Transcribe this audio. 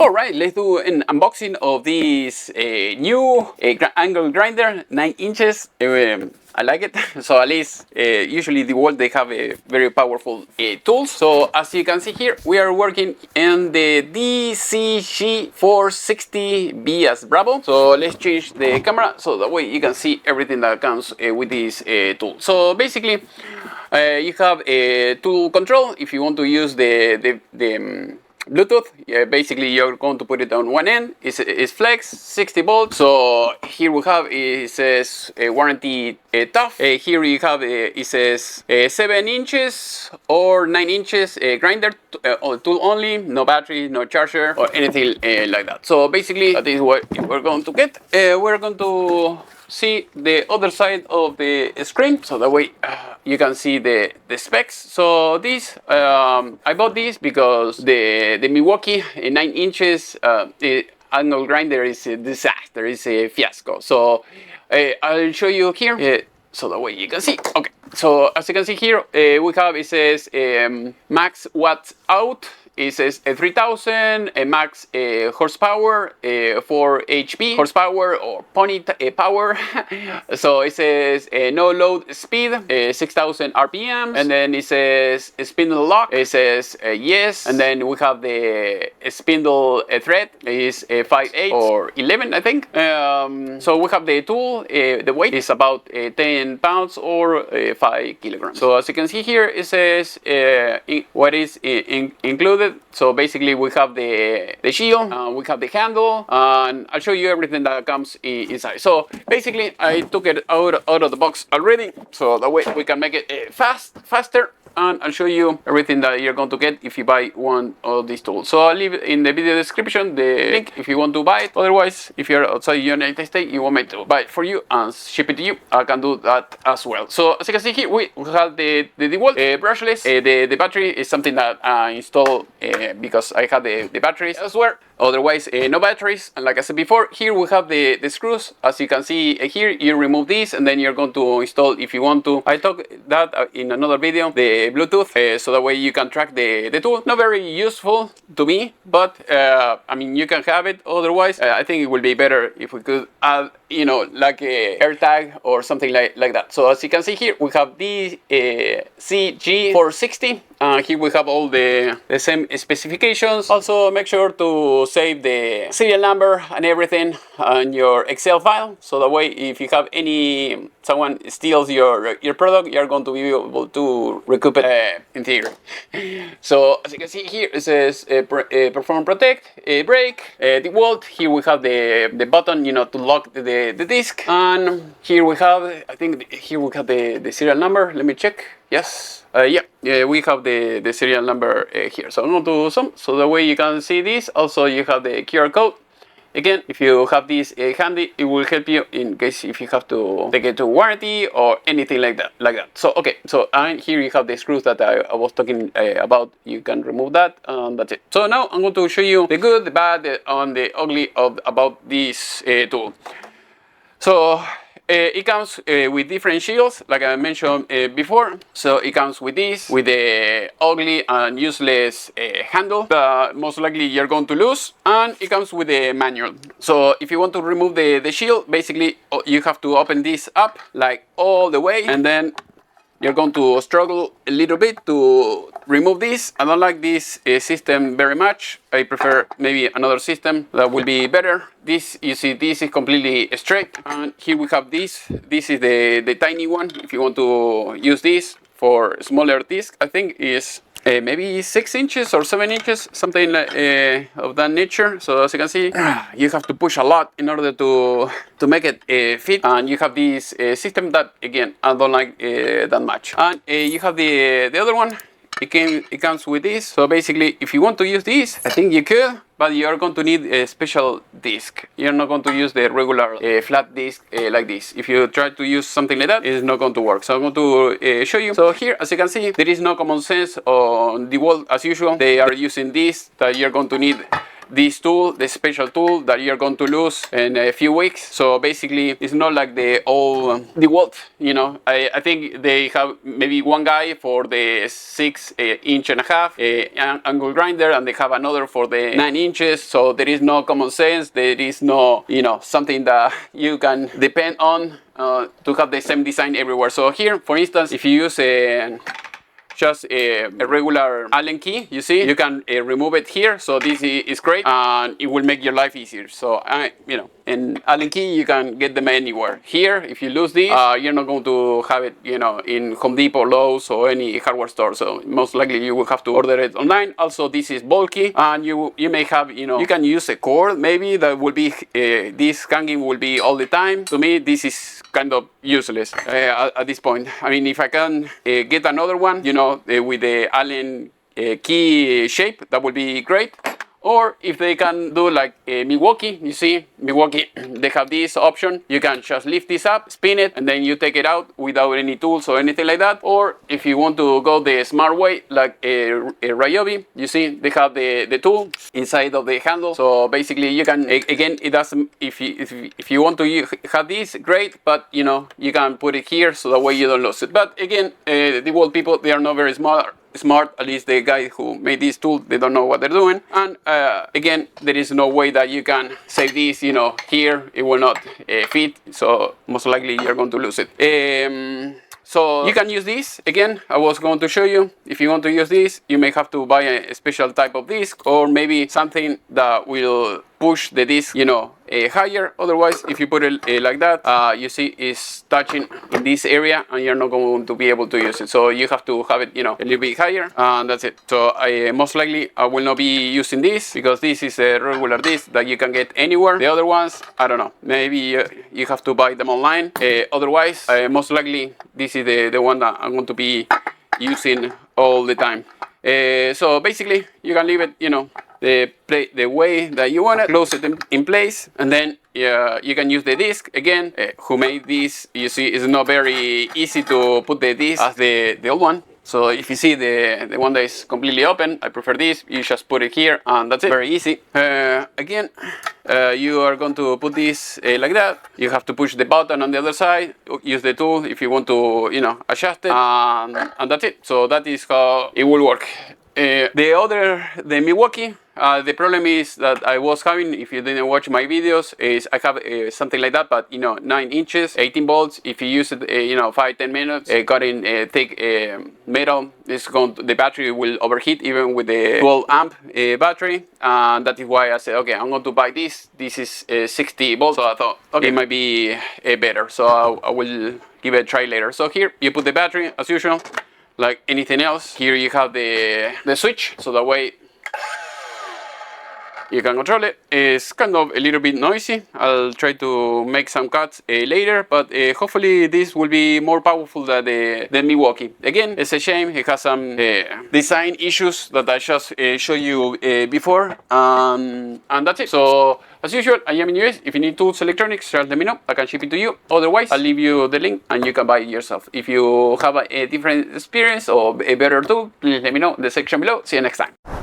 Alright, let's do an unboxing of this new AngleGrinder, 9 inches. I like it. So at least usually Dewalt, they have a very powerful tools. So as you can see here, we are working in the DCG460B as Bravo. So let's change the camera so that way you can see everything that comes with this tool. So basically you have a tool control if you want to use the Bluetooth. Basically you're going to put it on one end. It's flex, 60 volts. So here we have, it says warranty tough. Here you have, it says 7 inches or 9 inches grinder tool only, no battery, no charger or anything like that. So basically that is what we're going to get. We're going to see the other side of the screen so that way you can see the specs. So this I bought this because the Milwaukee 9 inches AngleGrinder is a disaster, it's a fiasco. So I'll show you here so that way you can see. Okay, so as you can see here, we have, it says max watts out. It says 3000 max horsepower, 4 HP horsepower or pony power. So it says no load speed, 6000 RPM, and then it says spindle lock. It says yes, and then we have the spindle thread is 5/8 or 11, I think. So we have the tool. The weight is about 10 pounds or 5 kilograms. So as you can see here, it says what is included. So basically we have the shield, we have the handle, and I'll show you everything that comes inside. So basically I took it out of the box already, so that way we can make it faster. And I'll show you everything that you're going to get if you buy one of these tools. So I'll leave in the video description the link if you want to buy it. Otherwise, if you're outside the United States, you want me to buy it for you and ship it to you, I can do that as well. So as you can see here, we have the Dewalt brushless. The battery is something that I installed because I had the batteries elsewhere. Otherwise, no batteries. And like I said before, here we have the screws. As you can see here, you remove this and then you're going to install, if you want to. I talked that in another video, the Bluetooth, so that way you can track the tool. Not very useful to me, but I mean, you can have it. Otherwise, I think it would be better if we could add, you know, like a AirTag or something like that. So as you can see here, we have the DCG460. Here we have all the same specifications. Also, make sure to save the serial number and everything on your Excel file, so that way if you have someone steals your product, you're going to be able to recoup it in theory. So as you can see here, it says perform, protect, break, Dewalt. Here we have the button, you know, to lock the disc, and here we have, I think here we have the serial number. Let me check. Yes, yeah, we have the serial number here. So I'm going to do some, so that way you can see this. Also, you have the QR code. Again, if you have this handy, it will help you in case if you have to take it to warranty or anything like that. So okay, so here you have the screws that I was talking about. You can remove that, and that's it. So now I'm going to show you the good, the bad, and the ugly about this tool. So it comes with different shields, like I mentioned before. So it comes with this, with the ugly and useless handle that most likely you're going to lose, and it comes with a manual. So if you want to remove the shield, basically you have to open this up like all the way, and then you're going to struggle a little bit to remove this. I don't like this system very much. I prefer maybe another system that will be better. This, you see, this is completely straight. And here we have this. This is the tiny one. If you want to use this for smaller disc, I think is maybe 6 inches or 7 inches, something like, of that nature. So as you can see, you have to push a lot in order to make it fit. And you have this system that, again, I don't like that much. And you have the other one. It comes with this. So basically, if you want to use this, I think you could, but you're going to need a special disc. You're not going to use the regular flat disc like this. If you try to use something like that, it's not going to work. So I'm going to show you. So here, as you can see, there is no common sense on Dewalt as usual. They are using this, that you're going to need this tool, the special tool that you're going to lose in a few weeks. So basically, it's not like the old Dewalt, you know. I think they have maybe one guy for the 6.5 inch AngleGrinder, and they have another for the 9 inches. So there is no common sense. There is no, you know, something that you can depend on to have the same design everywhere. So here, for instance, if you use just a regular Allen key, you see, you can remove it here. So this is great, and it will make your life easier. So you know, in Allen key, you can get them anywhere. Here, if you lose this, you're not going to have it, you know, in Home Depot, Lowe's, or any hardware store. So most likely you will have to order it online. Also, this is bulky, and you may have, you know, you can use a cord maybe that will be this hanging will be all the time. To me, this is kind of useless at this point. I mean, if I can get another one, you know, with the Allen key shape, that would be great. Or if they can do like Milwaukee, you see, Milwaukee, they have this option. You can just lift this up, spin it, and then you take it out without any tools or anything like that. Or if you want to go the smart way, like a Ryobi, you see, they have the tool inside of the handle. So basically, you can, again, it doesn't, if you want to have this, great, but you know, you can put it here so that way you don't lose it. But again, the world people, they are not very smart, at least the guy who made this tool, they don't know what they're doing. And again, there is no way that you can save this, you know, here it will not fit, so most likely you're going to lose it. So you can use this. Again, I was going to show you, if you want to use this, you may have to buy a special type of disc, or maybe something that will push the disc, you know, higher. Otherwise, if you put it like that, you see it's touching in this area, and you're not going to be able to use it. So you have to have it, you know, a little bit higher, and that's it. So most likely I will not be using this, because this is a regular disc that you can get anywhere. The other ones, I don't know, maybe you have to buy them online. Otherwise, most likely this is the one that I'm going to be using all the time. So basically, you can leave it, you know, the way that you want it, close it in place, and then you can use the disc. Again, who made this, you see, it's not very easy to put the disc as the old one. So if you see the one that is completely open, I prefer this. You just put it here, and that's it. Very easy. Again, you are going to put this like that. You have to push the button on the other side. Use the tool if you want to, you know, adjust it, and that's it. So that is how it will work. The Milwaukee, the problem is that I was having, if you didn't watch my videos, is I have something like that, but you know, 9 inches, 18 volts. If you use it, you know, 5-10 minutes, cutting thick metal, the battery will overheat even with the 12 amp battery, and that is why I said, okay, I'm going to buy this. This is 60 volts, so I thought, okay, it might be better. So I will give it a try later. So here you put the battery as usual. Like anything else, here you have the switch, so that way you can control it. It's kind of a little bit noisy. I'll try to make some cuts later, but hopefully this will be more powerful than the Milwaukee. Again, it's a shame it has some design issues that I just showed you before, and that's it. So as usual, I am in US. If you need tools, electronics, just let me know. I can ship it to you. Otherwise, I'll leave you the link and you can buy it yourself. If you have a different experience or a better tool, please let me know in the section below. See you next time.